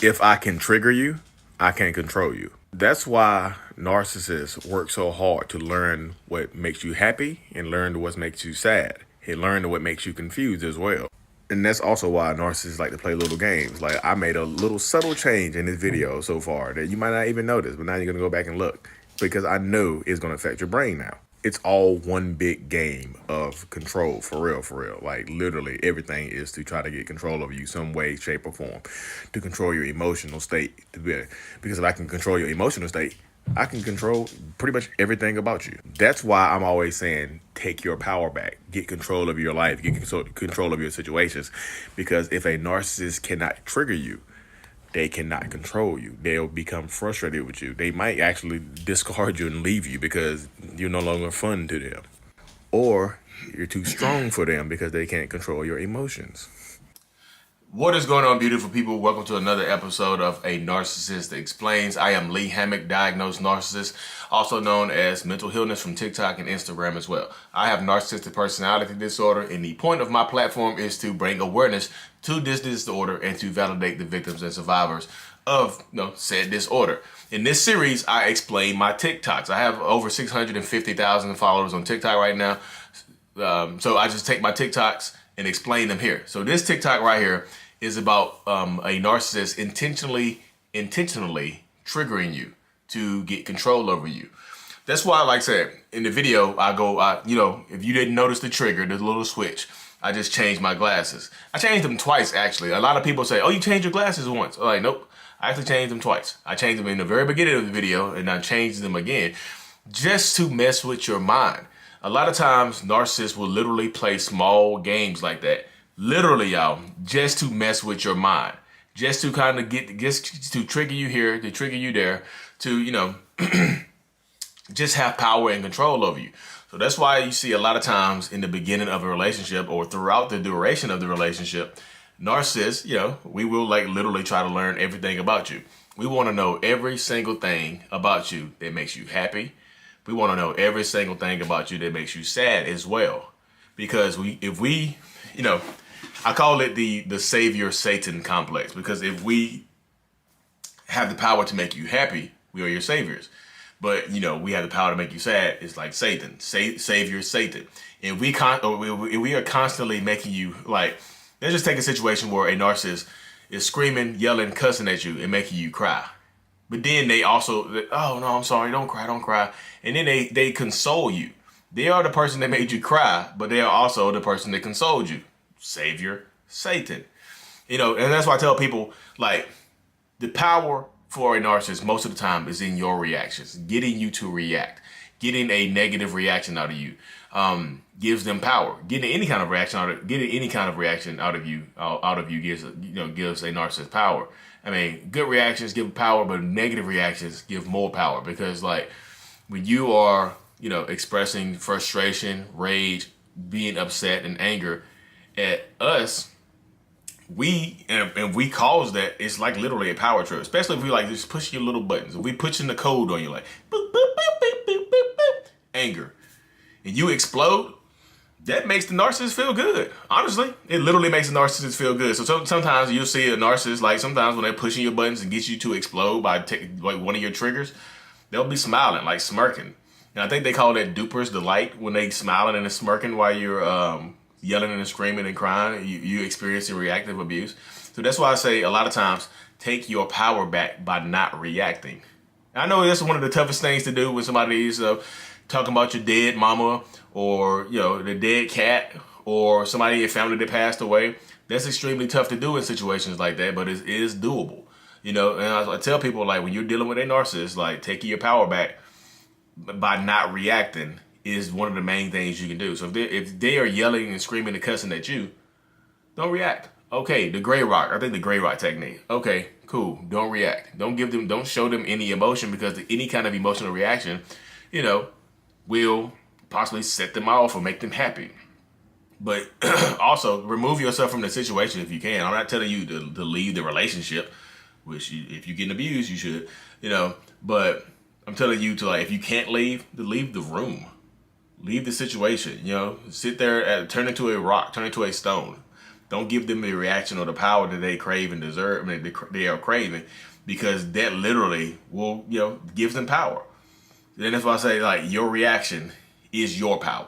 If I can trigger you, I can control you. That's why narcissists work so hard to learn what makes you happy and learn what makes you sad and learn what makes you confused as well. And that's also why narcissists like to play little games. Like I made a little subtle change in this video so far that you might not even notice, but now you're gonna go back and look because I know it's gonna affect your brain now. It's all one big game of control, for real, for real. Like literally everything is to try to get control of you some way, shape, or form, to control your emotional state. Because if I can control your emotional state, I can control pretty much everything about you. That's why I'm always saying take your power back, get control of your life, get control of your situations. Because if a narcissist cannot trigger you, they cannot control you. They'll become frustrated with you. They might actually discard you and leave you because you're no longer fun to them. Or you're too strong for them because they can't control your emotions. What is going on, beautiful people? Welcome to another episode of A Narcissist Explains. I am Lee Hammock, diagnosed narcissist, also known as mental illness from TikTok and Instagram as well. I have narcissistic personality disorder, and the point of my platform is to bring awareness to this disorder and to validate the victims and survivors of said disorder. In this series, I explain my TikToks. I have over 650,000 followers on TikTok right now. So I just take my TikToks and explain them here. So this TikTok right here is about a narcissist intentionally triggering you to get control over you. That's why, like I said, in the video, if you didn't notice the trigger, the little switch, I just changed my glasses. I changed them twice, actually. A lot of people say, oh, you changed your glasses once. I'm like, nope, I actually changed them twice. I changed them in the very beginning of the video, and I changed them again just to mess with your mind. A lot of times, narcissists will literally play small games like that. Literally, y'all, just to mess with your mind. Just to kind of just to trigger you here, to trigger you there, to, just have power and control over you. So that's why you see a lot of times in the beginning of a relationship or throughout the duration of the relationship, narcissists, we will like literally try to learn everything about you. We want to know every single thing about you that makes you happy. We want to know every single thing about you that makes you sad as well. Because I call it the savior Satan complex. Because if we have the power to make you happy, we are your saviors. But, we have the power to make you sad. It's like Satan, savior Satan. And we are constantly making you like, let's just take a situation where a narcissist is screaming, yelling, cussing at you and making you cry. But then they also, oh, no, I'm sorry, don't cry, don't cry. And then they console you. They are the person that made you cry, but they are also the person that consoled you. Savior Satan. And that's why I tell people, like, the power for a narcissist most of the time is in your reactions, getting you to react. Getting a negative reaction out of you gives them power. Getting any kind of reaction out of you gives a narcissist power. I mean, good reactions give power, but negative reactions give more power because, like, when you are, expressing frustration, rage, being upset, and anger at us, we cause that. It's like literally a power trip, especially if we like just push your little buttons. If we pushing the code on you, like boop, boop, boop, boop, boop, boop, boop, anger, and you explode. That makes the narcissist feel good. Honestly, it literally makes the narcissist feel good. So sometimes you'll see a narcissist, like sometimes when they're pushing your buttons and get you to explode by like one of your triggers, they'll be smiling, like smirking. And I think they call that duper's delight when they smiling and smirking while you're yelling and screaming and crying. You experiencing reactive abuse. So that's why I say a lot of times take your power back by not reacting. I know that's one of the toughest things to do when somebody is talking about your dead mama or the dead cat or somebody in your family that passed away. That's extremely tough to do in situations like that, but it is doable. And I tell people, like, when you're dealing with a narcissist, like, taking your power back by not reacting is one of the main things you can do. So if they are yelling and screaming and cussing at you, don't react. Okay, the gray rock. I think the gray rock technique. Okay, cool. Don't react. Don't show them any emotion because any kind of emotional reaction, will possibly set them off or make them happy. But also remove yourself from the situation if you can. I'm not telling you to leave the relationship, which if you're getting abused, you should, but I'm telling you to, like, if you can't leave the room, leave the situation, sit there, turn into a rock, turn into a stone. Don't give them the reaction or the power that they crave and deserve. I mean, they are craving, because that literally will, gives them power. Then if I say, like, your reaction is your power.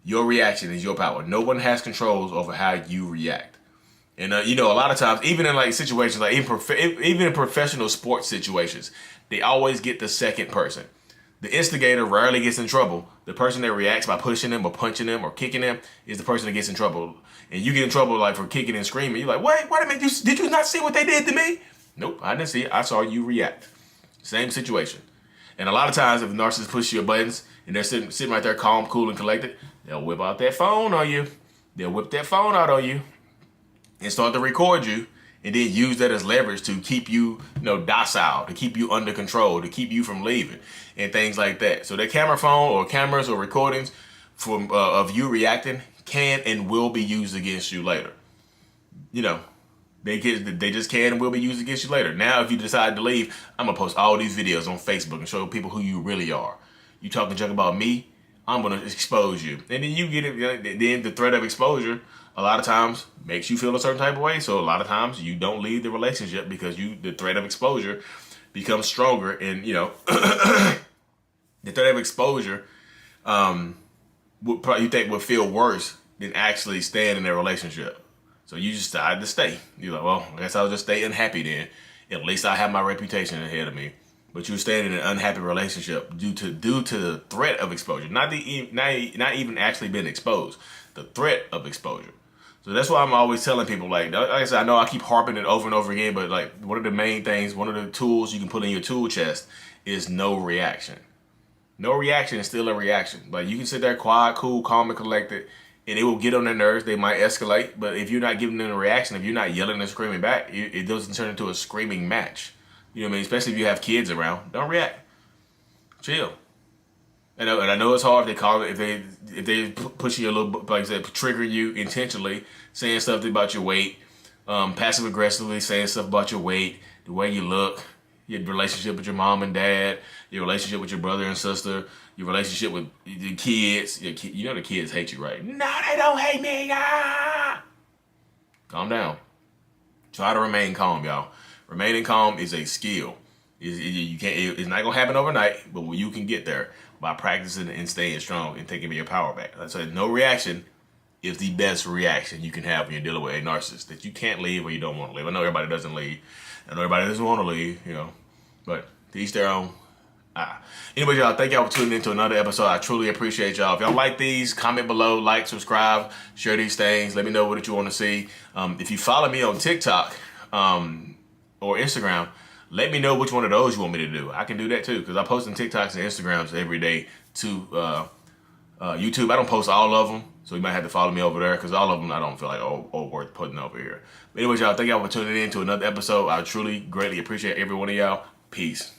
Your reaction is your power. No one has controls over how you react. And, a lot of times, even in like situations, like even in professional sports situations, they always get the second person. The instigator rarely gets in trouble. The person that reacts by pushing them or punching them or kicking them is the person that gets in trouble. And you get in trouble like for kicking and screaming. You're like, wait a minute, did you not see what they did to me? Nope, I didn't see it. I saw you react. Same situation. And a lot of times, if a narcissist pushes your buttons and they're sitting right there calm, cool, and collected, they'll whip out that phone on you. They'll whip that phone out on you and start to record you, and then use that as leverage to keep you, docile, to keep you under control, to keep you from leaving, and things like that. So their camera phone or cameras or recordings from of you reacting can and will be used against you later. They just can and will be used against you later. Now, if you decide to leave, I'm gonna post all these videos on Facebook and show people who you really are. You talking junk about me, I'm gonna expose you, and then you get it. Then the threat of exposure a lot of times makes you feel a certain type of way. So a lot of times you don't leave the relationship because the threat of exposure becomes stronger, and the threat of exposure you think would feel worse than actually staying in a relationship. So you just decide to stay. You're like, well, I guess I'll just stay unhappy then. At least I have my reputation ahead of me. But you're staying in an unhappy relationship due to the threat of exposure, not even actually being exposed, the threat of exposure. So that's why I'm always telling people, like I said, I know I keep harping it over and over again, but like one of the main things, one of the tools you can put in your tool chest is no reaction. No reaction is still a reaction. Like you can sit there quiet, cool, calm, and collected, and it will get on their nerves. They might escalate, but if you're not giving them a reaction, if you're not yelling and screaming back, it doesn't turn into a screaming match. You know what I mean? Especially if you have kids around. Don't react. Chill. And I know it's hard if they call it, if they pushing you a little, like I said, trigger you intentionally, saying stuff about your weight, passive aggressively saying stuff about your weight, the way you look, your relationship with your mom and dad, your relationship with your brother and sister, your relationship with your kids. The kids hate you, right? No, they don't hate me. Ah! Calm down. Try to remain calm, y'all. Remaining calm is a skill. It's not gonna happen overnight, but you can get there by practicing and staying strong and taking your power back. Like I said, no reaction is the best reaction you can have when you're dealing with a narcissist that you can't leave or you don't want to leave. I know everybody doesn't leave. I know everybody doesn't want to leave, but to each their own. Anyway, y'all, thank y'all for tuning in to another episode. I truly appreciate y'all. If y'all like these, comment below, like, subscribe, share these things. Let me know what you want to see. If you follow me on TikTok or Instagram, let me know which one of those you want me to do. I can do that too, because I post on TikToks and Instagrams every day to YouTube. I don't post all of them, so you might have to follow me over there, because all of them I don't feel like worth putting over here. But anyways, y'all, thank y'all for tuning in to another episode. I truly greatly appreciate every one of y'all. Peace.